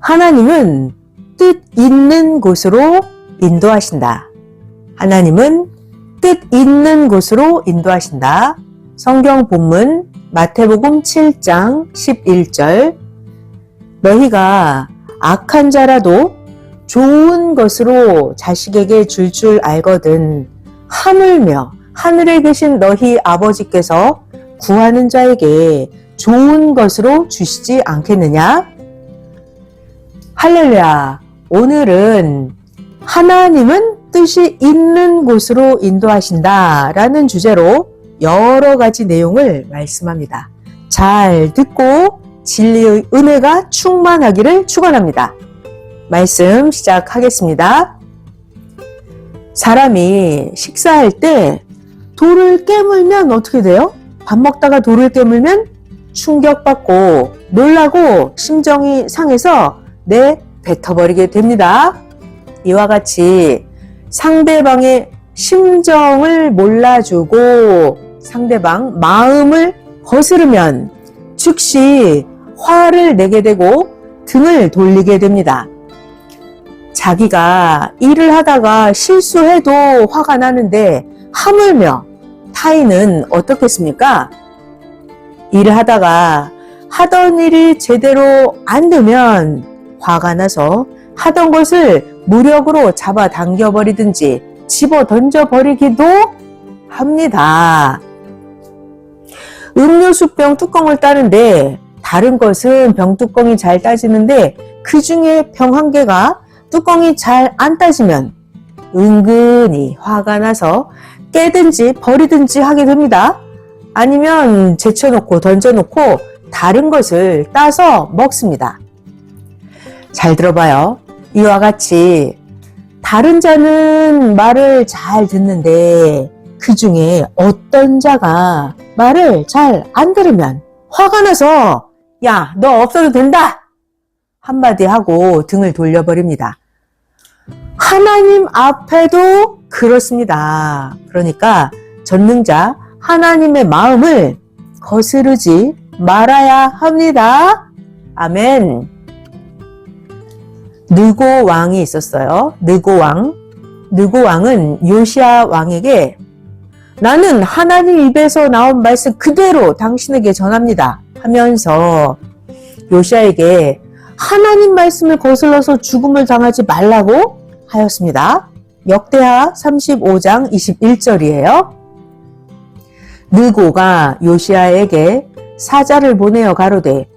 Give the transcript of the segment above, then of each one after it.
하나님은 뜻 있는 곳으로 인도하신다. 하나님은 뜻 있는 곳으로 인도하신다. 성경 본문 마태복음 7장 11절. 너희가 악한 자라도 좋은 것으로 자식에게 줄 알거든 하물며 하늘에 계신 너희 아버지께서 구하는 자에게 좋은 것으로 주시지 않겠느냐? 할렐루야. 오늘은 하나님은 뜻이 있는 곳으로 인도하신다 라는 주제로 여러 가지 내용을 말씀합니다. 잘 듣고 진리의 은혜가 충만하기를 축원합니다. 말씀 시작하겠습니다. 사람이 식사할 때 돌을 깨물면 어떻게 돼요? 밥 먹다가 돌을 깨물면 충격받고 놀라고 심정이 상해서 뱉어버리게 됩니다. 이와 같이 상대방의 심정을 몰라주고 상대방 마음을 거스르면 즉시 화를 내게 되고 등을 돌리게 됩니다. 자기가 일을 하다가 실수해도 화가 나는데 하물며 타인은 어떻겠습니까? 일을 하다가 하던 일이 제대로 안 되면 화가 나서 하던 것을 무력으로 잡아 당겨버리든지 집어 던져버리기도 합니다. 음료수병 뚜껑을 따는데 다른 것은 병 뚜껑이 잘 따지는데 그 중에 병 한 개가 뚜껑이 잘 안 따지면 은근히 화가 나서 깨든지 버리든지 하게 됩니다. 아니면 제쳐놓고 던져놓고 다른 것을 따서 먹습니다. 잘 들어봐요. 이와 같이 다른 자는 말을 잘 듣는데 그 중에 어떤 자가 말을 잘 안 들으면 화가 나서 야, 너 없어도 된다! 한마디 하고 등을 돌려버립니다. 하나님 앞에도 그렇습니다. 그러니까 전능자 하나님의 마음을 거스르지 말아야 합니다. 아멘. 느고 왕이 있었어요. 느고 왕은 요시야 왕에게 나는 하나님 입에서 나온 말씀 그대로 당신에게 전합니다 하면서 요시야에게 하나님 말씀을 거슬러서 죽음을 당하지 말라고 하였습니다. 역대하 35장 21절이에요. 느고가 요시야에게 사자를 보내어 가로되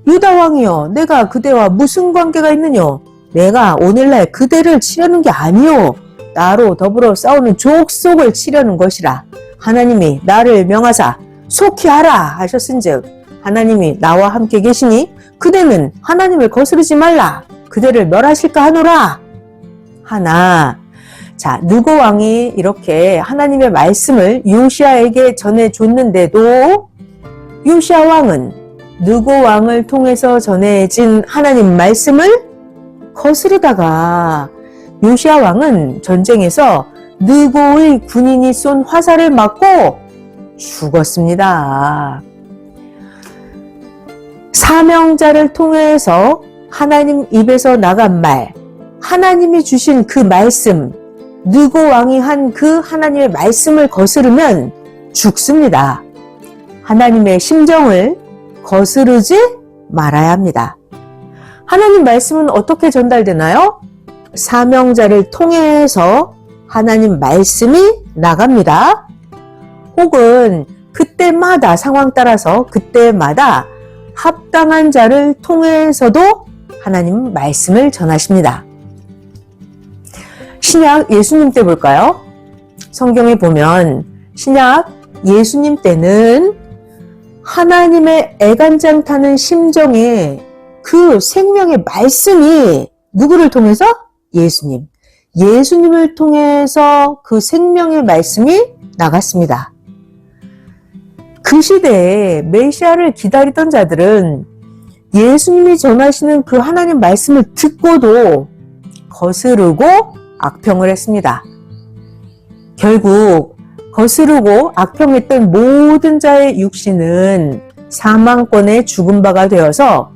유다 왕이여 내가 그대와 무슨 관계가 있느뇨? 내가 오늘날 그대를 치려는 게 아니요 나로 더불어 싸우는 족속을 치려는 것이라. 하나님이 나를 명하사 속히 하라 하셨은즉 하나님이 나와 함께 계시니 그대는 하나님을 거스르지 말라. 그대를 멸하실까 하노라. 하나 자 느고 왕이 이렇게 하나님의 말씀을 요시야에게 전해줬는데도 요시야 왕은 느고 왕을 통해서 전해진 하나님 말씀을 거스르다가 요시야 왕은 전쟁에서 느고의 군인이 쏜 화살을 맞고 죽었습니다. 사명자를 통해서 하나님 입에서 나간 말, 하나님이 주신 그 말씀, 느고 왕이 한 그 하나님의 말씀을 거스르면 죽습니다. 하나님의 심정을 거스르지 말아야 합니다. 하나님 말씀은 어떻게 전달되나요? 사명자를 통해서 하나님 말씀이 나갑니다. 혹은 그때마다 상황 따라서 그때마다 합당한 자를 통해서도 하나님 말씀을 전하십니다. 신약 예수님 때 볼까요? 성경에 보면 신약 예수님 때는 하나님의 애간장 타는 심정에 그 생명의 말씀이 누구를 통해서? 예수님을 통해서 그 생명의 말씀이 나갔습니다. 그 시대에 메시아를 기다리던 자들은 예수님이 전하시는 그 하나님 말씀을 듣고도 거스르고 악평을 했습니다. 결국 거스르고 악평했던 모든 자의 육신은 사망권에 죽은 바가 되어서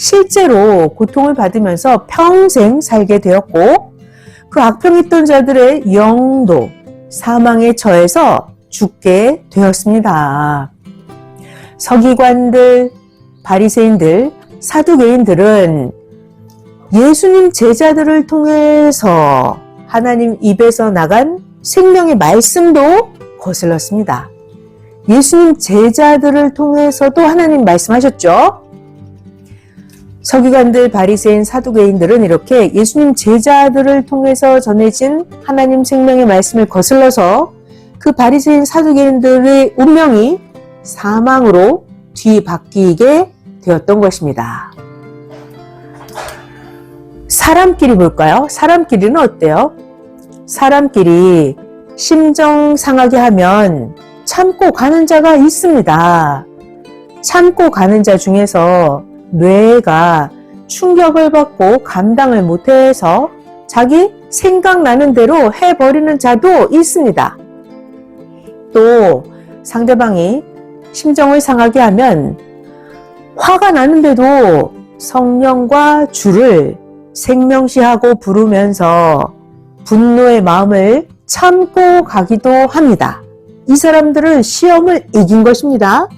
실제로 고통을 받으면서 평생 살게 되었고 그 악평했던 자들의 영도 사망에 처해서 죽게 되었습니다. 서기관들, 바리새인들, 사두개인들은 예수님 제자들을 통해서 하나님 입에서 나간 생명의 말씀도 거슬렀습니다. 예수님 제자들을 통해서도 하나님 말씀하셨죠. 서기관들, 바리새인, 사두개인들은 이렇게 예수님 제자들을 통해서 전해진 하나님 생명의 말씀을 거슬러서 그 바리새인, 사두개인들의 운명이 사망으로 뒤바뀌게 되었던 것입니다. 사람끼리 볼까요? 사람끼리는 어때요? 사람끼리 심정 상하게 하면 참고 가는 자가 있습니다. 참고 가는 자 중에서 뇌가 충격을 받고 감당을 못해서 자기 생각나는 대로 해버리는 자도 있습니다. 또 상대방이 심정을 상하게 하면 화가 나는데도 성령과 주를 생명시하고 부르면서 분노의 마음을 참고 가기도 합니다. 이 사람들은 시험을 이긴 것입니다.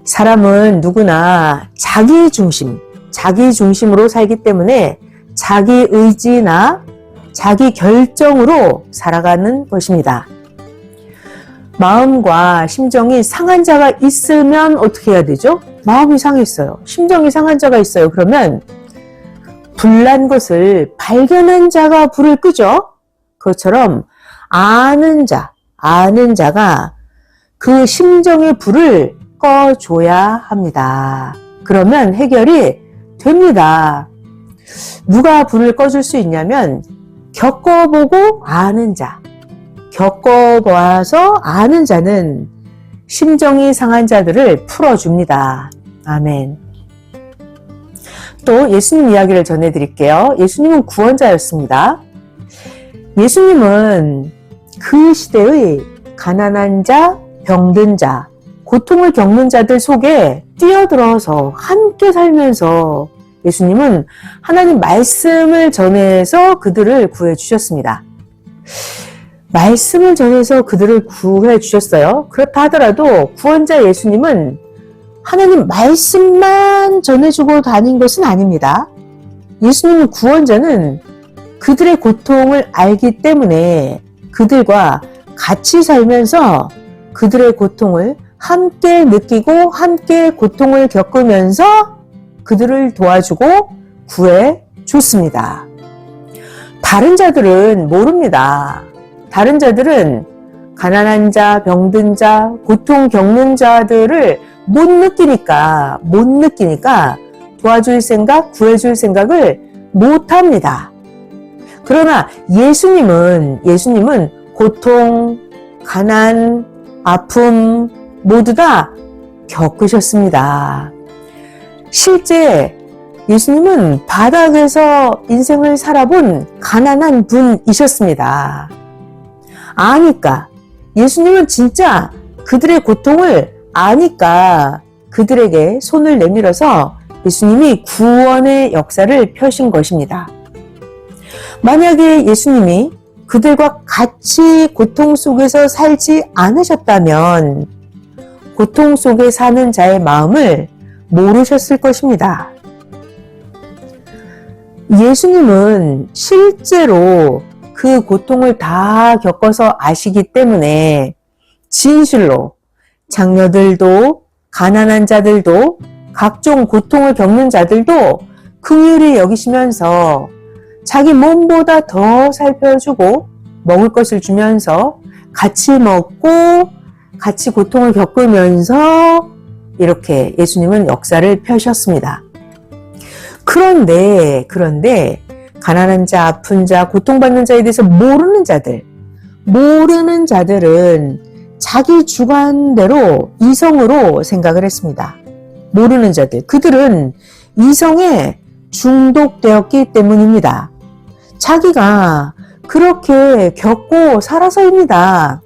사람은 누구나 자기 중심으로 살기 때문에 자기 의지나 자기 결정으로 살아가는 것입니다. 마음과 심정이 상한 자가 있으면 어떻게 해야 되죠? 마음이 상했어요. 심정이 상한 자가 있어요. 그러면 불난 것을 발견한 자가 불을 끄죠? 그것처럼 아는 자가 그 심정의 불을 꺼줘야 합니다. 그러면 해결이 됩니다. 누가 불을 꺼줄 수 있냐면 겪어보고 아는 자, 겪어봐서 아는 자는 심정이 상한 자들을 풀어줍니다. 아멘. 또 예수님 이야기를 전해드릴게요. 예수님은 구원자였습니다. 예수님은 그 시대의 가난한 자, 병든 자, 고통을 겪는 자들 속에 뛰어들어서 함께 살면서 예수님은 하나님 말씀을 전해서 그들을 구해주셨습니다. 말씀을 전해서 그들을 구해주셨어요. 그렇다 하더라도 구원자 예수님은 하나님 말씀만 전해주고 다닌 것은 아닙니다. 예수님은 구원자는 그들의 고통을 알기 때문에 그들과 같이 살면서 그들의 고통을 함께 느끼고 함께 고통을 겪으면서 그들을 도와주고 구해줬습니다. 다른 자들은 모릅니다. 다른 자들은 가난한 자, 병든 자, 고통 겪는 자들을 못 느끼니까 도와줄 생각, 구해줄 생각을 못 합니다. 그러나 예수님은 고통, 가난, 아픔 모두 다 겪으셨습니다. 실제 예수님은 바닥에서 인생을 살아본 가난한 분이셨습니다. 아니까 예수님은 진짜 그들의 고통을 아니까 그들에게 손을 내밀어서 예수님이 구원의 역사를 펴신 것입니다. 만약에 예수님이 그들과 같이 고통 속에서 살지 않으셨다면 고통 속에 사는 자의 마음을 모르셨을 것입니다. 예수님은 실제로 그 고통을 다 겪어서 아시기 때문에 진실로 장녀들도 가난한 자들도 각종 고통을 겪는 자들도 긍휼히 여기시면서 자기 몸보다 더 살펴주고 먹을 것을 주면서 같이 먹고 같이 고통을 겪으면서 이렇게 예수님은 역사를 펴셨습니다. 그런데 가난한 자, 아픈 자, 고통받는 자에 대해서 모르는 자들은 자기 주관대로 이성으로 생각을 했습니다. 모르는 자들, 그들은 이성에 중독되었기 때문입니다. 자기가 그렇게 겪고 살아서입니다.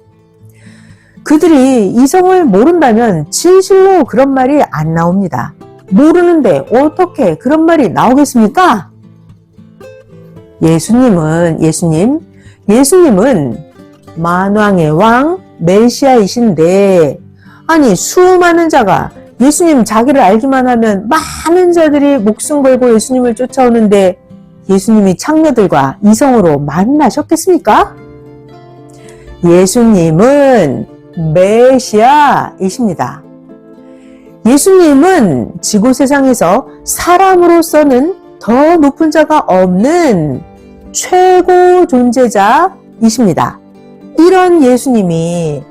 그들이 이성을 모른다면 진실로 그런 말이 안 나옵니다. 모르는데 어떻게 그런 말이 나오겠습니까? 예수님은 만왕의 왕 메시아이신데, 아니 수많은 자가 예수님 자기를 알기만 하면 많은 자들이 목숨 걸고 예수님을 쫓아오는데 예수님이 창녀들과 이성으로 만나셨겠습니까? 예수님은 메시아이십니다. 예수님은 지구 세상에서 사람으로서는 더 높은 자가 없는 최고 존재자이십니다. 이런 예수님이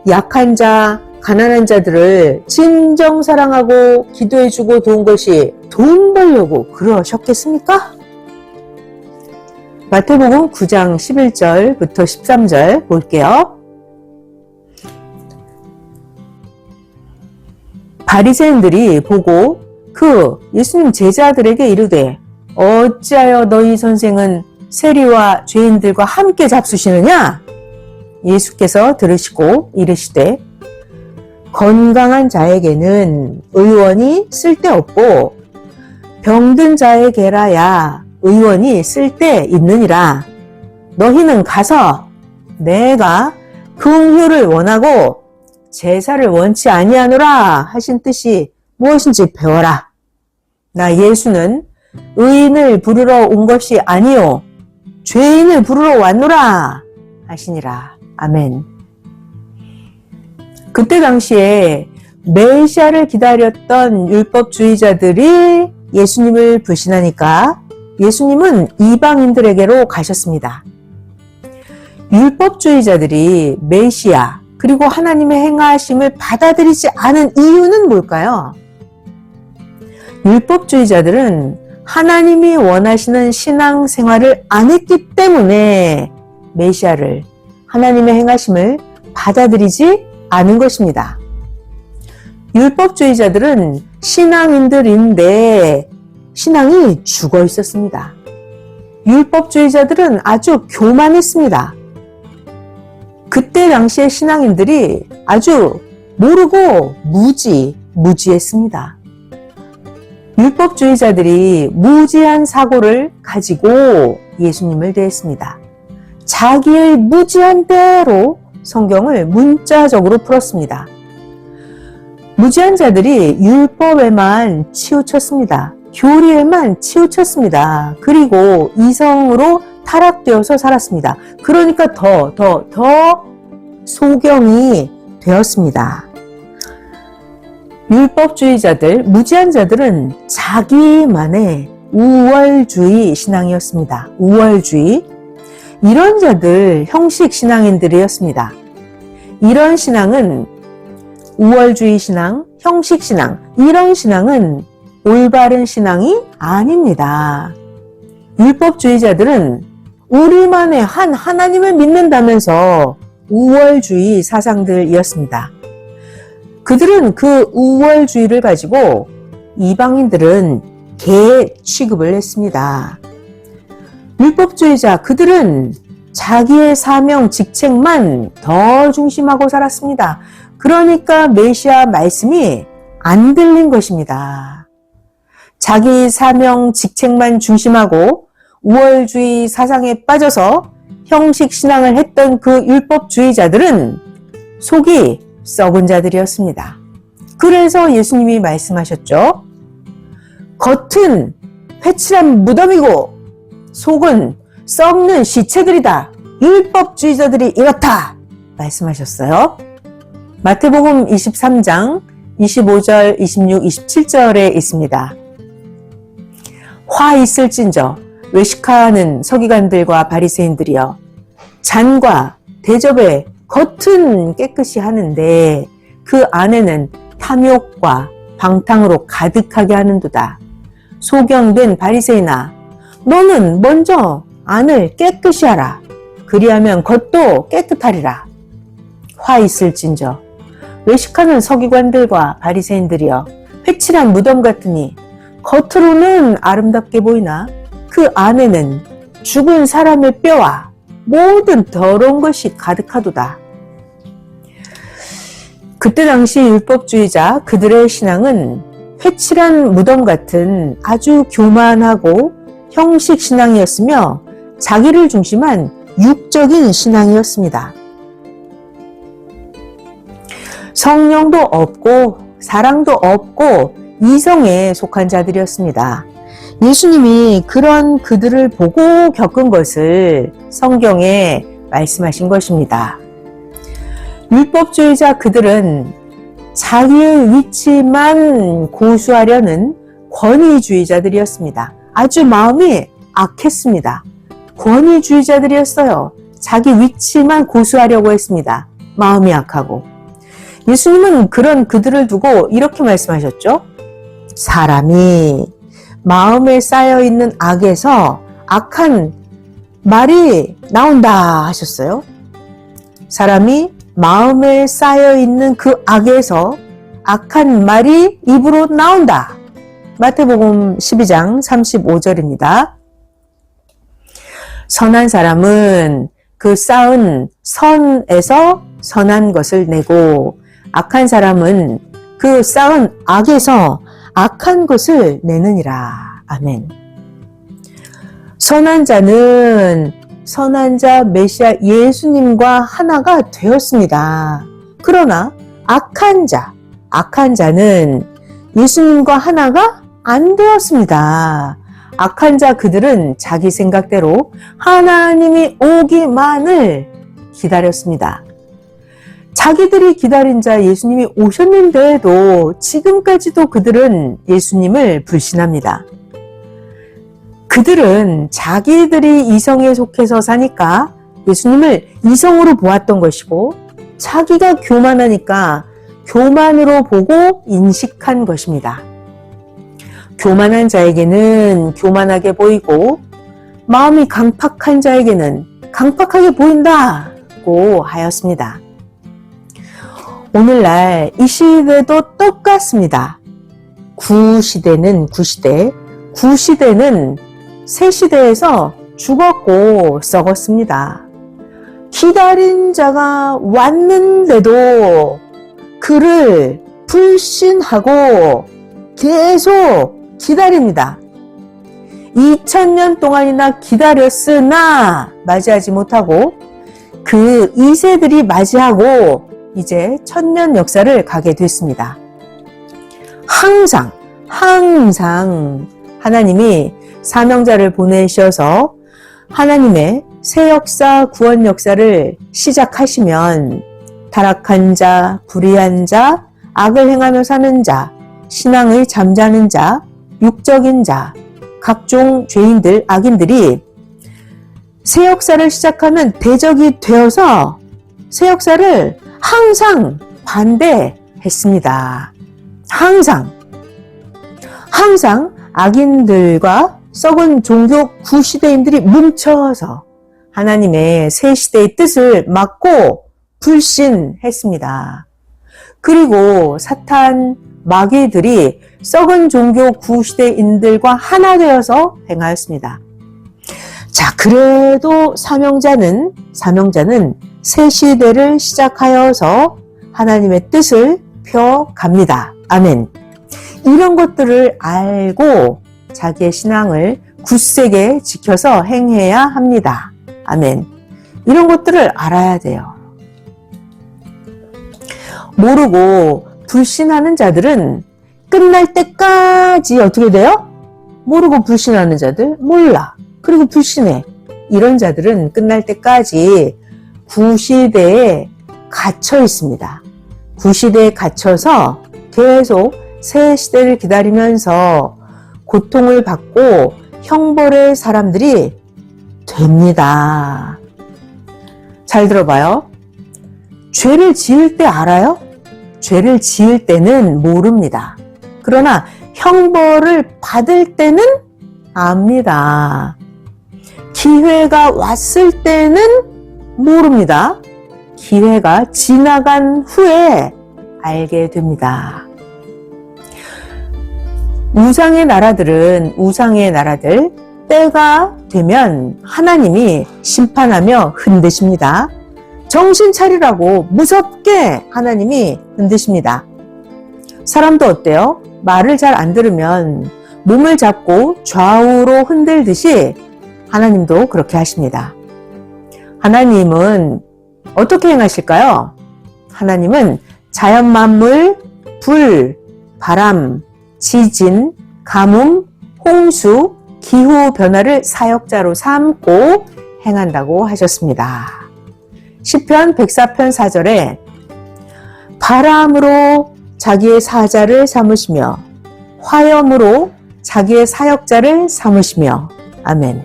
약한 자, 가난한 자들을 진정 사랑하고 기도해주고 도운 것이 돈 벌려고 그러셨겠습니까? 마태복음 9장 11절부터 13절 볼게요. 바리새인들이 보고 그 예수님 제자들에게 이르되 어찌하여 너희 선생은 세리와 죄인들과 함께 잡수시느냐? 예수께서 들으시고 이르시되 건강한 자에게는 의원이 쓸데없고 병든 자에게라야 의원이 쓸데있느니라. 너희는 가서 내가 긍휼을 원하고 제사를 원치 아니하노라 하신 뜻이 무엇인지 배워라. 나 예수는 의인을 부르러 온 것이 아니요 죄인을 부르러 왔노라 하시니라. 아멘. 그때 당시에 메시아를 기다렸던 율법주의자들이 예수님을 불신하니까 예수님은 이방인들에게로 가셨습니다. 율법주의자들이 메시아 그리고 하나님의 행하심을 받아들이지 않은 이유는 뭘까요? 율법주의자들은 하나님이 원하시는 신앙생활을 안 했기 때문에 메시아를, 하나님의 행하심을 받아들이지 않은 것입니다. 율법주의자들은 신앙인들인데 신앙이 죽어 있었습니다. 율법주의자들은 아주 교만했습니다. 그때 당시의 신앙인들이 아주 모르고 무지했습니다. 율법주의자들이 무지한 사고를 가지고 예수님을 대했습니다. 자기의 무지한 대로 성경을 문자적으로 풀었습니다. 무지한 자들이 율법에만 치우쳤습니다. 교리에만 치우쳤습니다. 그리고 이성으로 타락되어서 살았습니다. 그러니까 더 소경이 되었습니다. 율법주의자들, 무지한 자들은 자기만의 우월주의 신앙이었습니다. 우월주의. 이런 자들 형식 신앙인들이었습니다. 이런 신앙은 우월주의 신앙, 형식 신앙, 이런 신앙은 올바른 신앙이 아닙니다. 율법주의자들은 우리만의 한 하나님을 믿는다면서 우월주의 사상들이었습니다. 그들은 그 우월주의를 가지고 이방인들은 개 취급을 했습니다. 율법주의자, 그들은 자기의 사명, 직책만 더 중심하고 살았습니다. 그러니까 메시아 말씀이 안 들린 것입니다. 자기 사명, 직책만 중심하고 우월주의 사상에 빠져서 형식 신앙을 했던 그 율법주의자들은 속이 썩은 자들이었습니다. 그래서 예수님이 말씀하셨죠. 겉은 회칠한 무덤이고 속은 썩는 시체들이다. 율법주의자들이 이렇다. 말씀하셨어요. 마태복음 23장 25절, 26, 27절에 있습니다. 화 있을진저 외식하는 서기관들과 바리새인들이여, 잔과 대접에 겉은 깨끗이 하는데 그 안에는 탐욕과 방탕으로 가득하게 하는도다. 소경된 바리새인아, 너는 먼저 안을 깨끗이 하라. 그리하면 겉도 깨끗하리라. 화 있을진저 외식하는 서기관들과 바리새인들이여, 회칠한 무덤 같으니 겉으로는 아름답게 보이나 그 안에는 죽은 사람의 뼈와 모든 더러운 것이 가득하도다. 그때 당시 율법주의자 그들의 신앙은 회칠한 무덤 같은 아주 교만하고 형식 신앙이었으며 자기를 중심한 육적인 신앙이었습니다. 성령도 없고 사랑도 없고 이성에 속한 자들이었습니다. 예수님이 그런 그들을 보고 겪은 것을 성경에 말씀하신 것입니다. 율법주의자 그들은 자기의 위치만 고수하려는 권위주의자들이었습니다. 아주 마음이 악했습니다. 권위주의자들이었어요. 자기 위치만 고수하려고 했습니다. 마음이 악하고. 예수님은 그런 그들을 두고 이렇게 말씀하셨죠. 사람이 마음에 쌓여있는 악에서 악한 말이 나온다 하셨어요. 사람이 마음에 쌓여있는 그 악에서 악한 말이 입으로 나온다. 마태복음 12장 35절입니다. 선한 사람은 그 쌓은 선에서 선한 것을 내고 악한 사람은 그 쌓은 악에서 악한 것을 내느니라. 아멘. 선한 자는 선한 자 메시아 예수님과 하나가 되었습니다. 그러나 악한 자는 예수님과 하나가 안 되었습니다. 악한 자 그들은 자기 생각대로 하나님이 오기만을 기다렸습니다. 자기들이 기다린 자 예수님이 오셨는데도 지금까지도 그들은 예수님을 불신합니다. 그들은 자기들이 이성에 속해서 사니까 예수님을 이성으로 보았던 것이고 자기가 교만하니까 교만으로 보고 인식한 것입니다. 교만한 자에게는 교만하게 보이고 마음이 강팍한 자에게는 강팍하게 보인다고 하였습니다. 오늘날 이 시대도 똑같습니다. 구시대는 새 시대에서 죽었고 썩었습니다. 기다린 자가 왔는데도 그를 불신하고 계속 기다립니다. 2000년 동안이나 기다렸으나 맞이하지 못하고 그 2세들이 맞이하고 이제 1000년 역사를 가게 됐습니다. 항상 하나님이 사명자를 보내셔서 하나님의 새 역사, 구원 역사를 시작하시면 타락한 자, 불의한 자, 악을 행하며 사는 자, 신앙의 잠자는 자, 육적인 자, 각종 죄인들, 악인들이 새 역사를 시작하면 대적이 되어서 새 역사를 항상 반대했습니다. 항상 악인들과 썩은 종교 구시대인들이 뭉쳐서 하나님의 새 시대의 뜻을 막고 불신했습니다. 그리고 사탄 마귀들이 썩은 종교 구시대인들과 하나 되어서 행하였습니다. 자, 그래도 사명자는 새 시대를 시작하여서 하나님의 뜻을 펴갑니다. 아멘. 이런 것들을 알고 자기의 신앙을 굳세게 지켜서 행해야 합니다. 아멘. 이런 것들을 알아야 돼요. 모르고 불신하는 자들은 끝날 때까지 어떻게 돼요? 모르고 불신하는 자들 몰라. 그리고 불신해. 이런 자들은 끝날 때까지 구시대에 갇혀 있습니다. 구시대에 갇혀서 계속 새 시대를 기다리면서 고통을 받고 형벌의 사람들이 됩니다. 잘 들어봐요. 죄를 지을 때 알아요? 죄를 지을 때는 모릅니다. 그러나 형벌을 받을 때는 압니다. 기회가 왔을 때는 모릅니다. 기회가 지나간 후에 알게 됩니다. 우상의 나라들 때가 되면 하나님이 심판하며 흔드십니다. 정신 차리라고 무섭게 하나님이 흔드십니다. 사람도 어때요? 말을 잘 안 들으면 몸을 잡고 좌우로 흔들듯이 하나님도 그렇게 하십니다. 하나님은 어떻게 행하실까요? 하나님은 자연 만물, 불, 바람, 지진, 가뭄, 홍수, 기후 변화를 사역자로 삼고 행한다고 하셨습니다. 시편 104편 4절에 바람으로 자기의 사자를 삼으시며 화염으로 자기의 사역자를 삼으시며 아멘.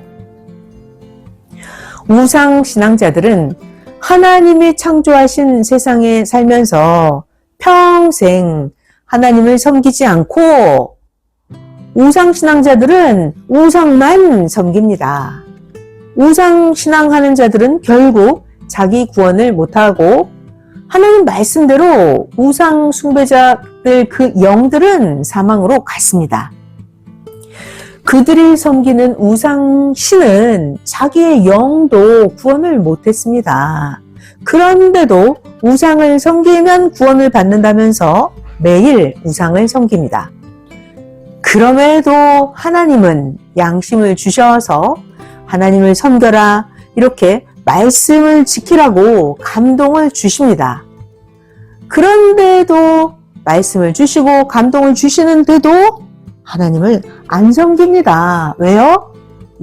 우상신앙자들은 하나님이 창조하신 세상에 살면서 평생 하나님을 섬기지 않고 우상신앙자들은 우상만 섬깁니다. 우상신앙하는 자들은 결국 자기 구원을 못하고 하나님 말씀대로 우상 숭배자들 그 영들은 사망으로 갔습니다. 그들이 섬기는 우상신은 자기의 영도 구원을 못했습니다. 그런데도 우상을 섬기면 구원을 받는다면서 매일 우상을 섬깁니다. 그럼에도 하나님은 양심을 주셔서 하나님을 섬겨라 이렇게 말씀을 지키라고 감동을 주십니다. 그런데도 말씀을 주시고 감동을 주시는데도 하나님을 안 섬깁니다. 왜요?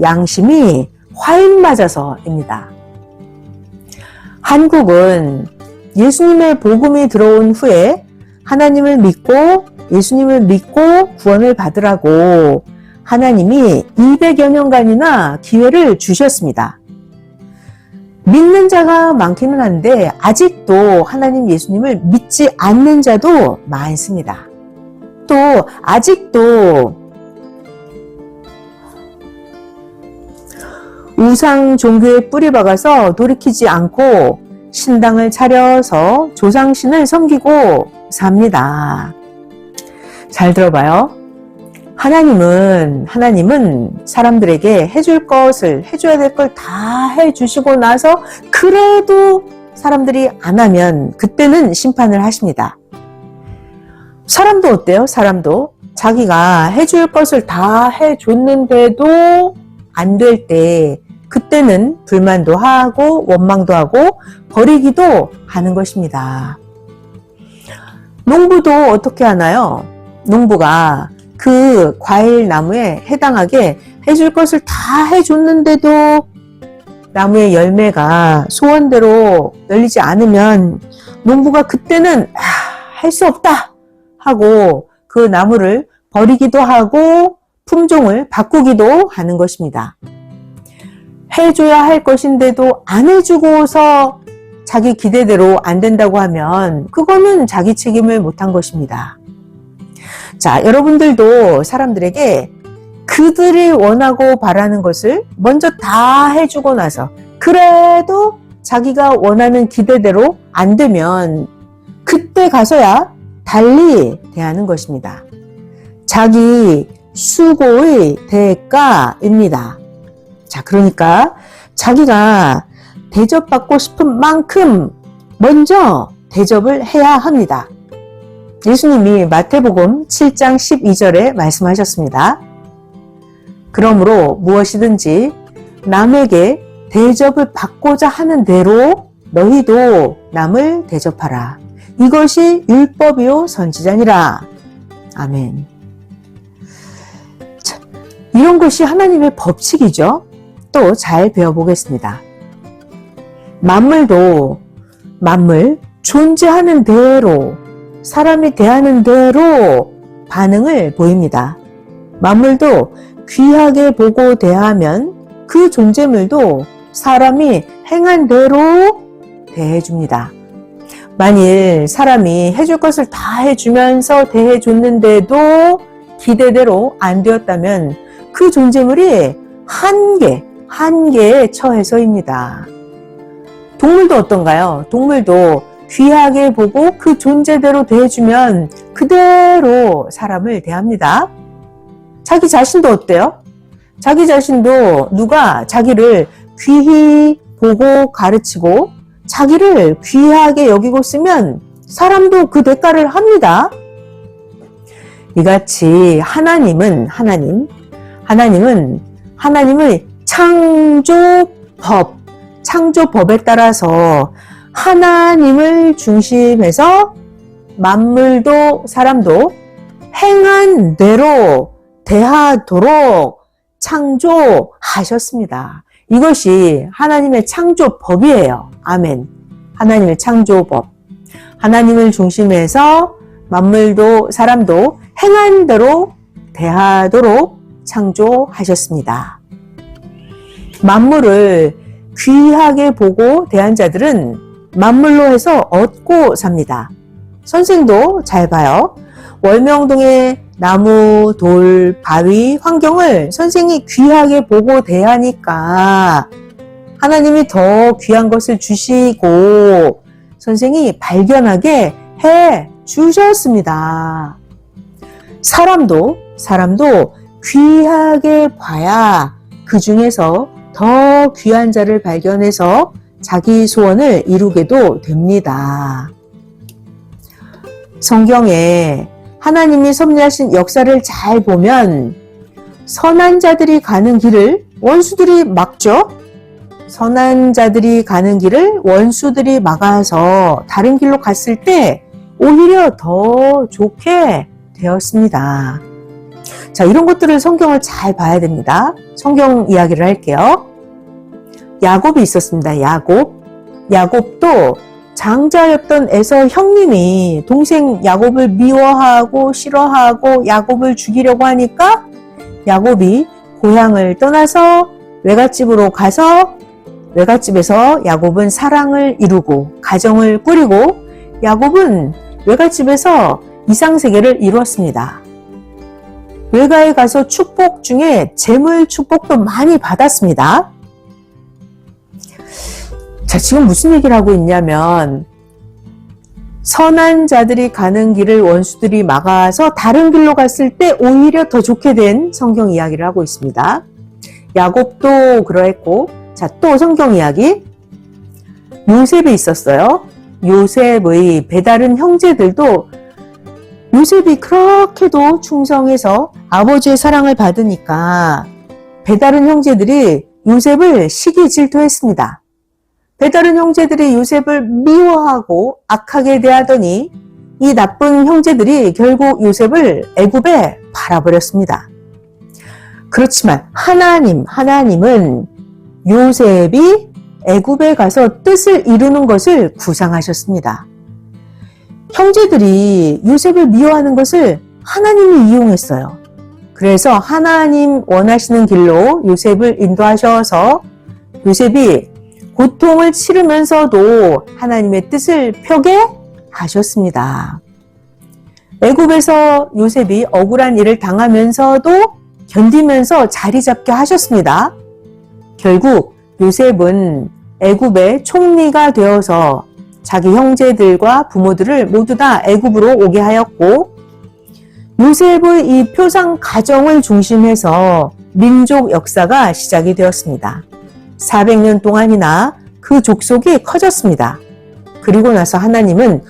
양심이 화인 맞아서입니다. 한국은 예수님의 복음이 들어온 후에 하나님을 믿고 예수님을 믿고 구원을 받으라고 하나님이 200여 년간이나 기회를 주셨습니다. 믿는 자가 많기는 한데 아직도 하나님 예수님을 믿지 않는 자도 많습니다. 또 아직도 우상 종교에 뿌리 박아서 돌이키지 않고 신당을 차려서 조상신을 섬기고 삽니다. 잘 들어봐요. 하나님은 사람들에게 해줄 것을 해줘야 될 걸 다 해주시고 나서 그래도 사람들이 안 하면 그때는 심판을 하십니다. 사람도 어때요? 사람도 자기가 해줄 것을 다 해줬는데도 안 될 때 그때는 불만도 하고 원망도 하고 버리기도 하는 것입니다. 농부도 어떻게 하나요? 농부가 그 과일 나무에 해당하게 해줄 것을 다 해줬는데도 나무의 열매가 소원대로 열리지 않으면 농부가 그때는 할 수 없다 하고 그 나무를 버리기도 하고 품종을 바꾸기도 하는 것입니다. 해줘야 할 것인데도 안 해주고서 자기 기대대로 안 된다고 하면 그거는 자기 책임을 못한 것입니다. 자, 여러분들도 사람들에게 그들이 원하고 바라는 것을 먼저 다 해주고 나서 그래도 자기가 원하는 기대대로 안 되면 그때 가서야 달리 대하는 것입니다. 자기 수고의 대가입니다. 자, 그러니까 자기가 대접받고 싶은 만큼 먼저 대접을 해야 합니다. 예수님이 마태복음 7장 12절에 말씀하셨습니다. 그러므로 무엇이든지 남에게 대접을 받고자 하는 대로 너희도 남을 대접하라. 이것이 율법이요 선지자니라. 아멘. 자, 이런 것이 하나님의 법칙이죠. 또 잘 배워보겠습니다. 만물 존재하는 대로 사람이 대하는 대로 반응을 보입니다. 만물도 귀하게 보고 대하면 그 존재물도 사람이 행한 대로 대해줍니다. 만일 사람이 해줄 것을 다 해주면서 대해줬는데도 기대대로 안 되었다면 그 존재물이 한계에 처해서입니다. 동물도 어떤가요? 동물도 귀하게 보고 그 존재대로 대해주면 그대로 사람을 대합니다. 자기 자신도 어때요? 자기 자신도 누가 자기를 귀히 보고 가르치고 자기를 귀하게 여기고 쓰면 사람도 그 대가를 합니다. 이같이 하나님은 하나님의 창조법에 따라서 하나님을 중심해서 만물도 사람도 행한 대로 대하도록 창조하셨습니다. 이것이 하나님의 창조법이에요. 아멘. 하나님의 창조법. 하나님을 중심해서 만물도 사람도 행한 대로 대하도록 창조하셨습니다. 만물을 귀하게 보고 대한 자들은 만물로 해서 얻고 삽니다. 선생도 잘 봐요. 월명동의 나무, 돌, 바위, 환경을 선생이 귀하게 보고 대하니까 하나님이 더 귀한 것을 주시고 선생이 발견하게 해 주셨습니다. 사람도 귀하게 봐야 그 중에서 더 귀한 자를 발견해서 자기 소원을 이루게도 됩니다. 성경에 하나님이 섭리하신 역사를 잘 보면 선한 자들이 가는 길을 원수들이 막죠. 선한 자들이 가는 길을 원수들이 막아서 다른 길로 갔을 때 오히려 더 좋게 되었습니다. 자, 이런 것들을 성경을 잘 봐야 됩니다. 성경 이야기를 할게요. 야곱이 있었습니다. 야곱도 장자였던 에서 형님이 동생 야곱을 미워하고 싫어하고 야곱을 죽이려고 하니까 야곱이 고향을 떠나서 외갓집으로 가서 외갓집에서 야곱은 사랑을 이루고 가정을 꾸리고 야곱은 외갓집에서 이상세계를 이루었습니다. 외가에 가서 축복 중에 재물 축복도 많이 받았습니다. 자, 지금 무슨 얘기를 하고 있냐면 선한 자들이 가는 길을 원수들이 막아서 다른 길로 갔을 때 오히려 더 좋게 된 성경 이야기를 하고 있습니다. 야곱도 그러했고, 자, 또 성경 이야기. 요셉이 있었어요. 요셉의 배다른 형제들도 요셉이 그렇게도 충성해서 아버지의 사랑을 받으니까 배다른 형제들이 요셉을 시기 질투했습니다. 배다른 형제들이 요셉을 미워하고 악하게 대하더니 이 나쁜 형제들이 결국 요셉을 애굽에 팔아버렸습니다. 그렇지만 하나님은 요셉이 애굽에 가서 뜻을 이루는 것을 구상하셨습니다. 형제들이 요셉을 미워하는 것을 하나님이 이용했어요. 그래서 하나님 원하시는 길로 요셉을 인도하셔서 요셉이 고통을 치르면서도 하나님의 뜻을 펴게 하셨습니다. 애굽에서 요셉이 억울한 일을 당하면서도 견디면서 자리 잡게 하셨습니다. 결국 요셉은 애굽의 총리가 되어서 자기 형제들과 부모들을 모두 다 애굽으로 오게 하였고 요셉의 이 표상 가정을 중심해서 민족 역사가 시작이 되었습니다. 400년 동안이나 그 족속이 커졌습니다. 그리고 나서 하나님은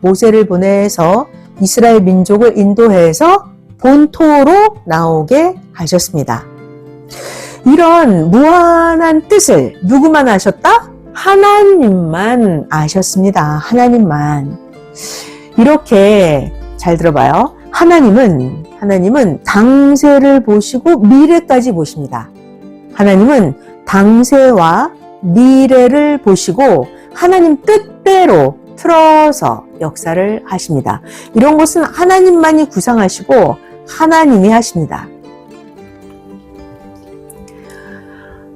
모세를 보내서 이스라엘 민족을 인도해서 본토로 나오게 하셨습니다. 이런 무한한 뜻을 누구만 아셨다? 하나님만 아셨습니다. 하나님만. 이렇게 잘 들어봐요. 하나님은 당세를 보시고 미래까지 보십니다. 하나님은 당세와 미래를 보시고 하나님 뜻대로 틀어서 역사를 하십니다. 이런 것은 하나님만이 구상하시고 하나님이 하십니다.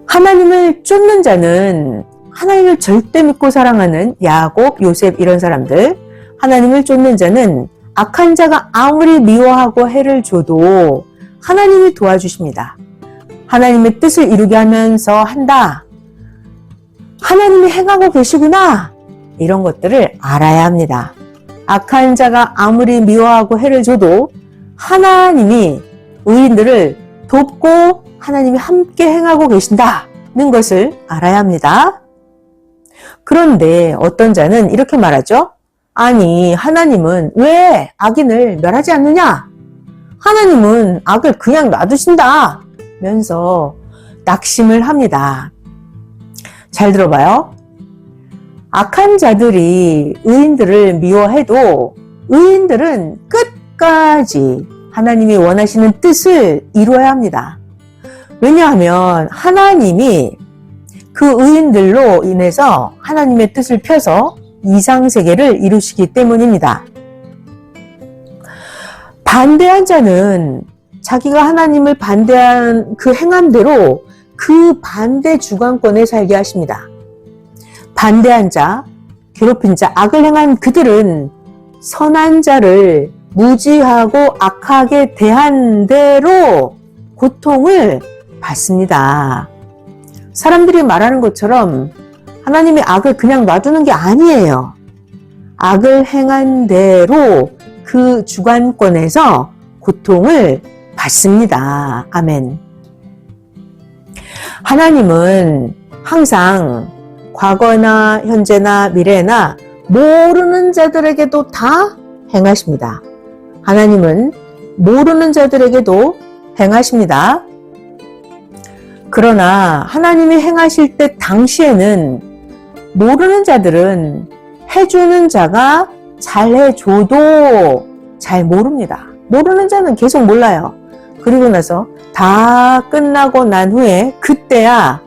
하나님을 쫓는 자는 하나님을 절대 믿고 사랑하는 야곱, 요셉 이런 사람들, 하나님을 쫓는 자는 악한 자가 아무리 미워하고 해를 줘도 하나님이 도와주십니다. 하나님의 뜻을 이루게 하면서 한다. 하나님이 행하고 계시구나. 이런 것들을 알아야 합니다. 악한 자가 아무리 미워하고 해를 줘도 하나님이 의인들을 돕고 하나님이 함께 행하고 계신다는 것을 알아야 합니다. 그런데 어떤 자는 이렇게 말하죠. 아니, 하나님은 왜 악인을 멸하지 않느냐? 하나님은 악을 그냥 놔두신다 면서 낙심을 합니다. 잘 들어봐요. 악한 자들이 의인들을 미워해도 의인들은 끝까지 하나님이 원하시는 뜻을 이루어야 합니다. 왜냐하면 하나님이 그 의인들로 인해서 하나님의 뜻을 펴서 이상세계를 이루시기 때문입니다. 반대한 자는 자기가 하나님을 반대한 그 행함대로 그 반대 주관권에 살게 하십니다. 반대한 자, 괴롭힌 자, 악을 행한 그들은 선한 자를 무지하고 악하게 대한 대로 고통을 받습니다. 사람들이 말하는 것처럼 하나님이 악을 그냥 놔두는 게 아니에요. 악을 행한 대로 그 주관권에서 고통을 받습니다. 아멘. 하나님은 항상 과거나 현재나 미래나 모르는 자들에게도 다 행하십니다. 하나님은 모르는 자들에게도 행하십니다. 그러나 하나님이 행하실 때 당시에는 모르는 자들은 해주는 자가 잘해줘도 잘 모릅니다. 모르는 자는 계속 몰라요. 그리고 나서 다 끝나고 난 후에 그때야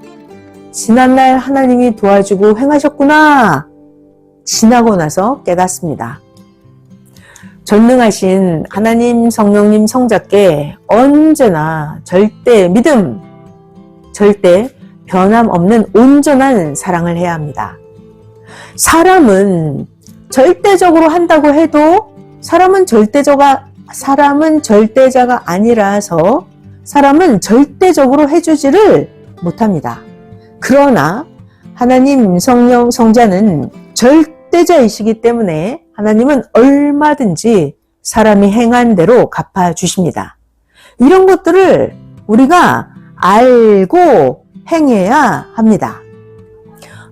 지난날 하나님이 도와주고 행하셨구나 지나고 나서 깨닫습니다. 전능하신 하나님 성령님 성자께 언제나 절대 믿음, 절대 변함없는 온전한 사랑을 해야 합니다. 사람은 절대적으로 한다고 해도 사람은 절대자가 아니라서 사람은 절대적으로 해주지를 못합니다. 그러나 하나님 성령 성자는 절대자이시기 때문에 하나님은 얼마든지 사람이 행한 대로 갚아주십니다. 이런 것들을 우리가 알고 행해야 합니다.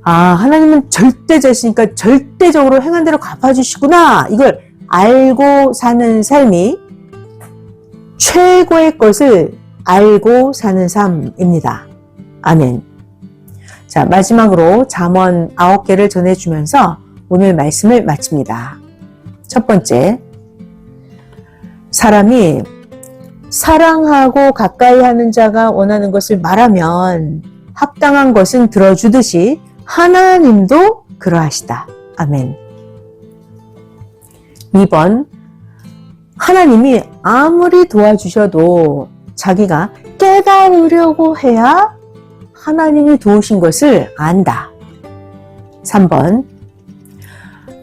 아, 하나님은 절대자시니까 절대적으로 행한 대로 갚아주시구나. 이걸 알고 사는 삶이 최고의 것을 알고 사는 삶입니다. 아멘. 자, 마지막으로 잠언 9개를 전해주면서 오늘 말씀을 마칩니다. 첫 번째, 사람이 사랑하고 가까이 하는 자가 원하는 것을 말하면 합당한 것은 들어주듯이 하나님도 그러하시다. 아멘. 2번, 하나님이 아무리 도와주셔도 자기가 깨달으려고 해야 하나님이 도우신 것을 안다. 3번,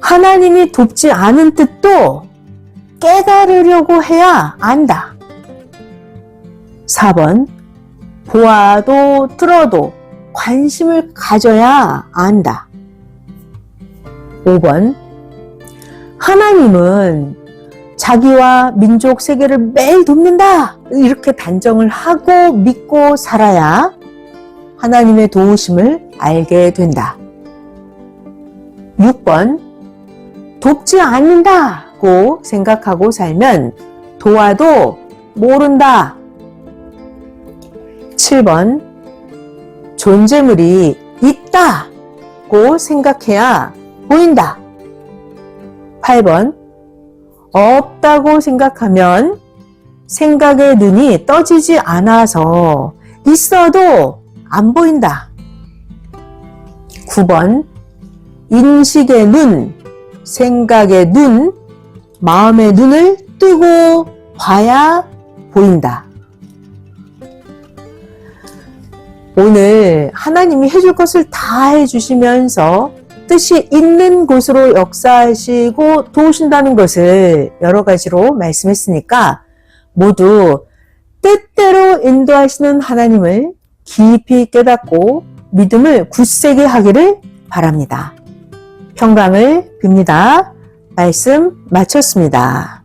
하나님이 돕지 않은 뜻도 깨달으려고 해야 안다. 4번, 보아도 들어도 관심을 가져야 안다. 5번, 하나님은 자기와 민족 세계를 매일 돕는다. 이렇게 단정을 하고 믿고 살아야 하나님의 도우심을 알게 된다. 6번, 돕지 않는다고 생각하고 살면 도와도 모른다. 7번, 존재물이 있다고 생각해야 보인다. 8번, 없다고 생각하면 생각의 눈이 떠지지 않아서 있어도 안 보인다. 9번, 인식의 눈, 생각의 눈, 마음의 눈을 뜨고 봐야 보인다. 오늘 하나님이 해줄 것을 다 해주시면서 뜻이 있는 곳으로 역사하시고 도우신다는 것을 여러 가지로 말씀했으니까 모두 뜻대로 인도하시는 하나님을 깊이 깨닫고 믿음을 굳세게 하기를 바랍니다. 평강을 빕니다. 말씀 마쳤습니다.